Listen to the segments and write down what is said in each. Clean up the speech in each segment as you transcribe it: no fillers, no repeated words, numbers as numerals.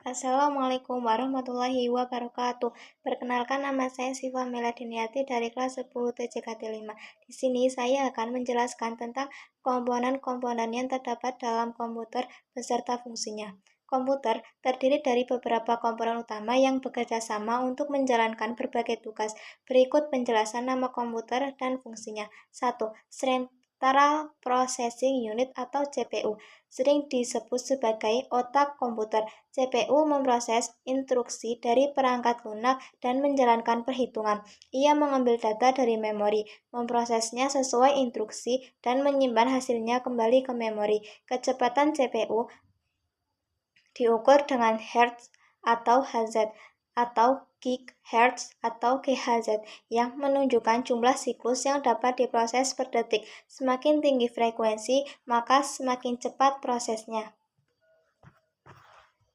Assalamualaikum warahmatullahi wabarakatuh. Perkenalkan, nama saya Syifa Meladiniati dari kelas 10 TJKT 5. Di sini saya akan menjelaskan tentang komponen-komponen yang terdapat dalam komputer beserta fungsinya. Komputer terdiri dari beberapa komponen utama yang bekerja sama untuk menjalankan berbagai tugas. Berikut penjelasan nama komputer dan fungsinya. 1. Central Processing Unit atau CPU, sering disebut sebagai otak komputer. CPU memproses instruksi dari perangkat lunak dan menjalankan perhitungan. Ia mengambil data dari memori, memprosesnya sesuai instruksi, dan menyimpan hasilnya kembali ke memori. Kecepatan CPU diukur dengan Hertz atau Hz atau gigahertz atau GHz yang menunjukkan jumlah siklus yang dapat diproses per detik. Semakin tinggi frekuensi, maka semakin cepat prosesnya.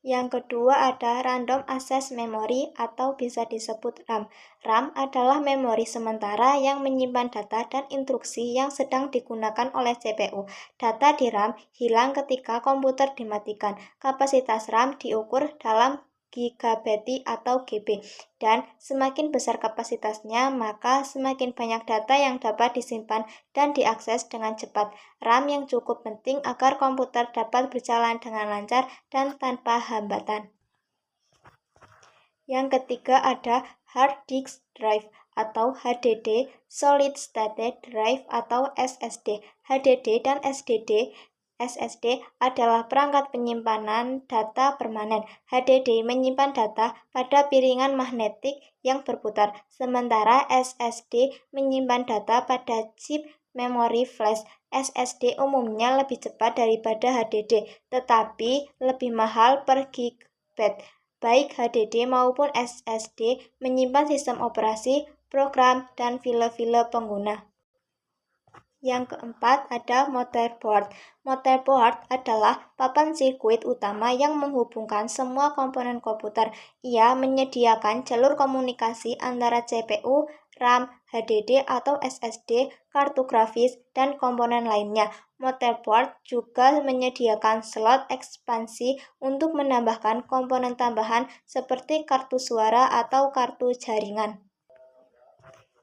Yang kedua ada Random Access Memory atau bisa disebut RAM. RAM adalah memori sementara yang menyimpan data dan instruksi yang sedang digunakan oleh CPU. Data di RAM hilang ketika komputer dimatikan. Kapasitas RAM diukur dalam gigabyte atau GB, dan semakin besar kapasitasnya, maka semakin banyak data yang dapat disimpan dan diakses dengan cepat. RAM yang cukup penting agar komputer dapat berjalan dengan lancar dan tanpa hambatan. Yang ketiga ada Hard Disk Drive atau HDD, Solid State Drive atau SSD. HDD dan SSD adalah perangkat penyimpanan data permanen. HDD menyimpan data pada piringan magnetik yang berputar, sementara SSD menyimpan data pada chip memori flash. SSD umumnya lebih cepat daripada HDD, tetapi lebih mahal per gigabyte. Baik HDD maupun SSD menyimpan sistem operasi, program, dan file-file pengguna. Yang keempat ada motherboard. Motherboard adalah papan sirkuit utama yang menghubungkan semua komponen komputer. Ia menyediakan jalur komunikasi antara CPU, RAM, HDD atau SSD, kartu grafis, dan komponen lainnya. Motherboard juga menyediakan slot ekspansi untuk menambahkan komponen tambahan seperti kartu suara atau kartu jaringan.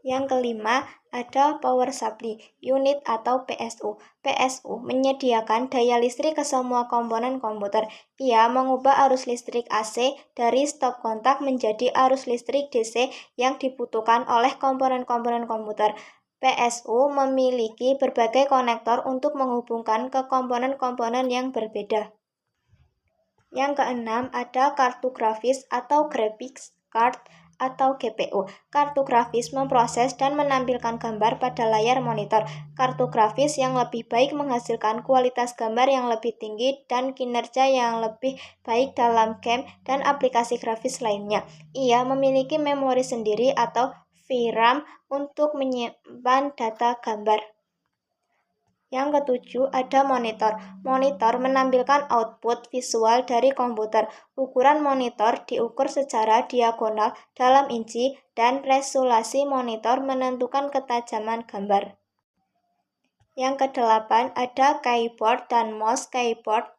Yang kelima ada Power Supply Unit atau PSU. PSU menyediakan daya listrik ke semua komponen komputer. Ia mengubah arus listrik AC dari stop kontak menjadi arus listrik DC yang dibutuhkan oleh komponen-komponen komputer. PSU memiliki berbagai konektor untuk menghubungkan ke komponen-komponen yang berbeda. Yang keenam ada kartu grafis atau graphics card atau GPU. Kartu grafis memproses dan menampilkan gambar pada layar monitor. Kartu grafis yang lebih baik menghasilkan kualitas gambar yang lebih tinggi dan kinerja yang lebih baik dalam game dan aplikasi grafis lainnya. Ia memiliki memori sendiri atau VRAM untuk menyimpan data gambar. Yang ketujuh ada monitor. Monitor menampilkan output visual dari komputer. Ukuran monitor diukur secara diagonal dalam inci dan resolusi monitor menentukan ketajaman gambar. Yang kedelapan ada keyboard dan mouse. Keyboard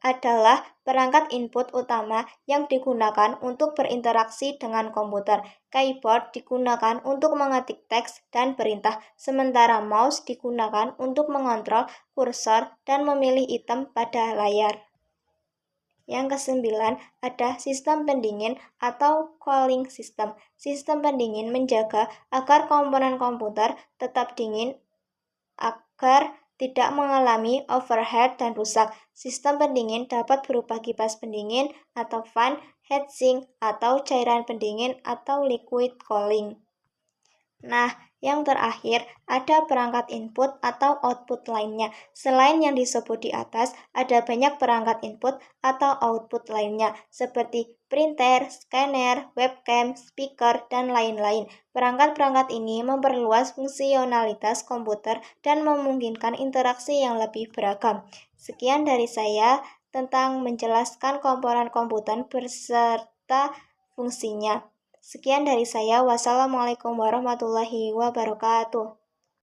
adalah perangkat input utama yang digunakan untuk berinteraksi dengan komputer. Keyboard digunakan untuk mengetik teks dan perintah, sementara mouse digunakan untuk mengontrol kursor dan memilih item pada layar. Yang kesembilan ada sistem pendingin atau cooling system. Sistem pendingin menjaga agar komponen komputer tetap dingin agar tidak mengalami overheat dan rusak. Sistem pendingin dapat berupa kipas pendingin atau fan, heatsink atau cairan pendingin atau liquid cooling. Nah, yang terakhir ada perangkat input atau output lainnya. Selain yang disebut di atas, ada banyak perangkat input atau output lainnya seperti printer, scanner, webcam, speaker, dan lain-lain. Perangkat-perangkat ini memperluas fungsionalitas komputer dan memungkinkan interaksi yang lebih beragam. Sekian dari saya tentang menjelaskan komponen komputer beserta fungsinya. Sekian dari saya. Wassalamualaikum warahmatullahi wabarakatuh.